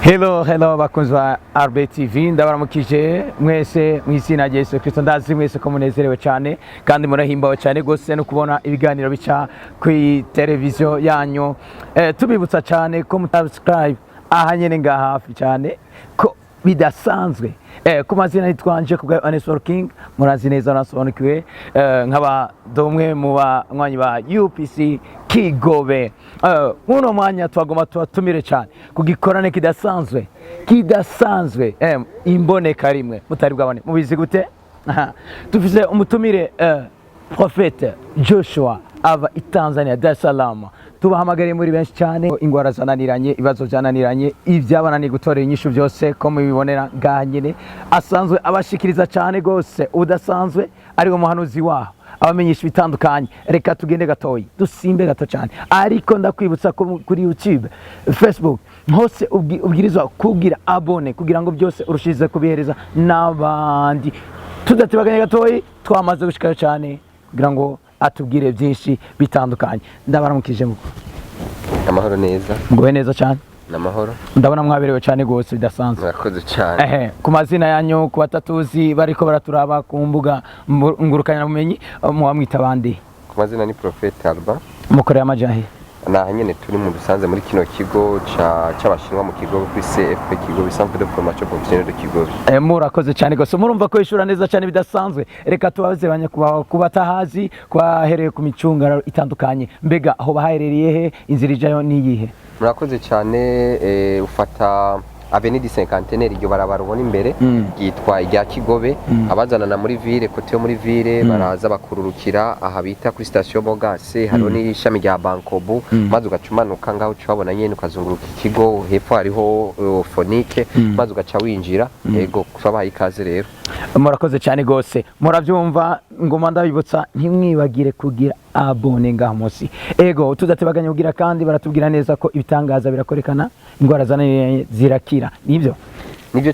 Hello bakunzi ba RB TV ndabaramukije mwese mw'izina rya Yesu Kristo ndazi mwese ko munezerewe cyane kandi murahimbawe cyane gose no kubona ibiganiro bica kuri televiziyo yanyu tubibutsa cyane ko mutabscribe aha nyene nga hafi cyane ko bidasanzwe ku mazina nitwanje kubwa Anesor King murazi neza nasobanukiwe nkaba domwe mu banywanyi ba UPC Kigobe uno mwanya twagoma tubatumire cyane kugikorane kidasanzwe imboneka rimwe mutari bwabone mubizi gute tufize umutumire Prophète Joshua ava i Tanzania Dar es Salaam tubahamagariye muri benshi cyane ingwara zananiranye ibibazo byananiranye ibyabananiye gutorera inyishu byose ko mubibonera nganyene asanzwe abashikiriza cyane gose udasanzwe ari umuhanuzi waho abamenyesha bitandukanye reka tugende gatoyi dusimbe gato cyane ariko ndakwibutsa ko kuri YouTube Facebook hose ubwirizwa kugira abone kugira ngo byose urushize kubihereza nabandi tudatibaganye gatoyi twamaze gushikayo cyane kugira ngo atubwire byinshi bitandukanye ndabaramukije muko amahoro neza ngowe neza cyane namahoro ndabona mwaberewe cyane gose bidasanzwe murakoze cyane ku mazina yanyu ku batatuzi bariko baraturaba ku mbuga ngurukanya bumenyi muwamwita bandi ku mazina ni Prophète Alba mukorera amajahi naha nyene turi mu Rusanze muri kino kigo c'abashinwa mu kigo kuri CFP kigo Centre de Formation Professionnelle de Kigobe murakoze cyane gose murumva ko ishura neza cyane bidasanzwe reka tubaze banya kubatahazi kwahereye ku micungaro itandukanye mbega aho baherereye he inzira ijayo niyihe murakoze cyane ufata Avenue du Cinquantenaire iryo barabara ubona imbere yitwa irya Kigobe abazanana muri ville kote yo muri ville baraza bakururukira aha bita kuri station Bogase hariho n'ishami rya Bankobu maze ugacumanuka ngaho ucabona nyene ukazunguruka ikigo hepfo hariho Phonique maze ugaca winjira yego twabaye ikaze rero murakoze cyane gose murabyumva ngoma ndabibutsa ntimwibagire kugira abone ngaho munsi ego tudatebaganye kugira kandi baratubwira neza ko ibitangaza birakorekana ingwara zananiye zirakira nibyo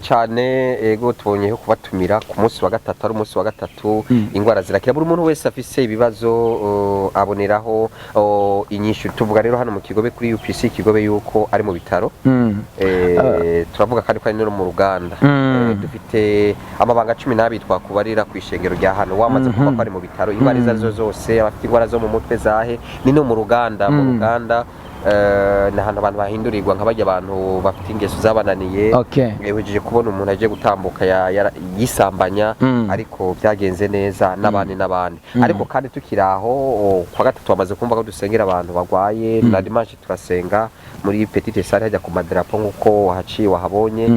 cyane ego tubonyeho kubatumira ku munsi wa gatatu ari umunsi wa gatatu ingwara zirakira buri muntu wese afise ibibazo aboneraho inyishu tuvuga rero hano mu Kigobe kuri UPC Kigobe yuko ari mu bitaro turavuga kandi ko ari no mu ruganda dufite amabanga 12 twakubarira ku ishengero rya hano wamaze kuba ko ari mu bitaro ingwara izo zose abafite ingwara zo mu mutwe zahe ni no mu ruganda n'ahantu abantu bahindurirwa nk'abajya abantu bafite ingeso zabananiye yewejeje kubona umuntu aje gutambuka yisambanya ariko byagenze neza n'abandi ariko kandi tukiraho kwa gatatu bamaze kumva ko dusengera abantu bagwaye na dimanche turasenga muri petite salle hajya ku madarapo nkuko haciye wahabonye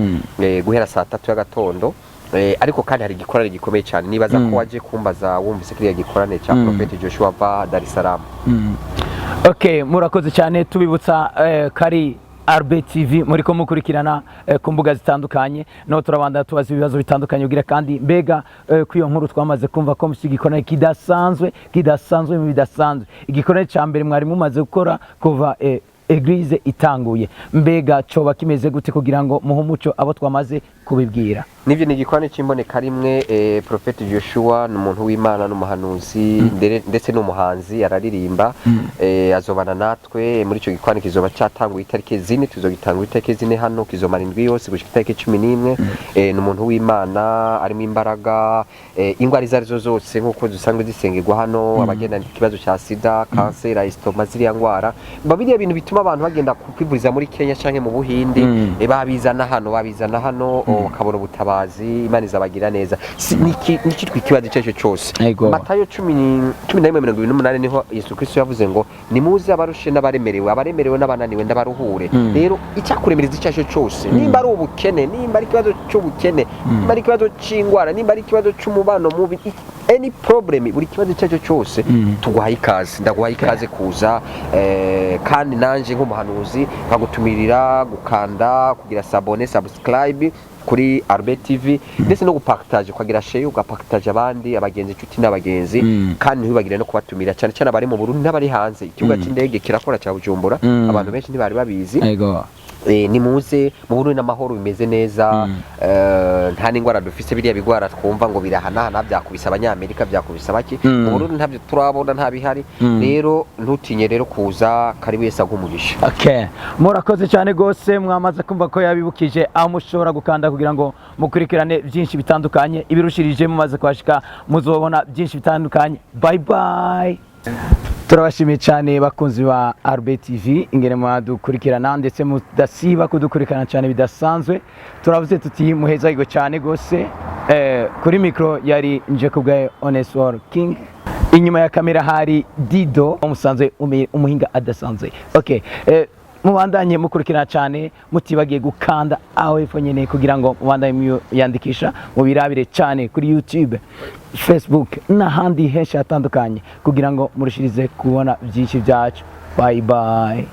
guhera saa 3 y'agatondo ariko kandi hari igikorane gikomeye cyane nibaza ko waje kumbaza wumvise kiriya gikorane cya Prophète Joshua va Dar es Salaam murakoze cyane tubibutsa kari RB TV muri ko mukurikirana ku mbuga zitandukanye no turabanda tubaza ibibazo bitandukanye ugira kandi mbega kwiyo nkuru twamaze kumva ko musigikona kidasanzwe mu bidasanzwe igikorane cya mbere mwari mumaze gukora kuva Eglise itanguye mbega coba kimeze gute kugira ngo muhe umuco abo twamaze kubibwira nivyo ni igikorane c'imboneka rimwe Prophète Joshua n'umuntu w'Imana n'umuhanuzi ndetse n'umuhanzi araririmba azobana natwe muri ico gikorane kizoba catanguye itariki 4 tuzogitangura itariki 4 hano kizomara indwi yose gushika itariki 11 n'umuntu w'Imana arimo imbaraga ingwara izarizo zose nkuko dusanzwe zisengerwa hano abagenda ikibazo ca sida cancer estoma ziriya ngwara babiriya bintu bituma abantu bagenda kwivuriza muri Kenya canke mu Buhindi babizana hano bakabona ubutabazi Imana izabagira neza niki twikibazo cyaje cyose Matayo 11:28 niho Yesu Kristo yavuze ngo nimuze abarushe n'abaremerewe n'abananiwe ndabaruhure rero icyakuremereza icyaje cyose nimba ari ubukene nimba ari ikibazo cy'ubukene nimba ari ikibazo c'ingwara nimba ari ikibazo c'umubano mubi any problem buri kibazo cyaje cyose tuguhaye ikaze ndaguhaye ikaze kuza kandi nanje nk'umuhanuzi nkagutumirira gukanda kugira subscribe kuri RB TV ndetse no gupartage kwagira share ugapartage abandi abagenzi inshuti n'abagenzi kandi ntibagire no kubatumira cyane cyane abari mu Burundi n'abari hanze ikibuga cy'indege kirakora cya Bujumbura abantu benshi ntibari babizi nimuze mu Burundi n'amahoro bimeze neza nta n'ingwara dufise biriya bigwara twumva ngo birahanahana byakubise abanyamerika byakubise baki mu Burundi ntabyo turabona nta bihari rero ntutinye rero kuza karibu yesa nk'umugisha. Okay, murakoze cyane gose mwamaze kumva ko yabibukije aho mushobora gukanda kugira ngo mukurikirane byinshi bitandukanye ibirushirije mumaze kwashika muzobona byinshi bitandukanye. Bye bye. Turabashimiye cyane bakunzi ba RB TV ingene mwadukurikirana ndetse mudasiba kudukurikirana cyane bidasanzwe. Turavuze tuti muhezayigo cyane gose kuri micro yari nje kubwa Honest War King, inyuma ya kamera hari Dido umusanzwe umuhinga adasanzwe. Okay, mubandanye mukurikirana cyane mutibagiye gukanda aho hepfo nyene kugira ngo mubandanye yandikisha mubirabire cyane kuri YouTube, Facebook n'ahandi henshi hatandukanye kugira ngo murushirize kubona byinshi byacu. Bye bye.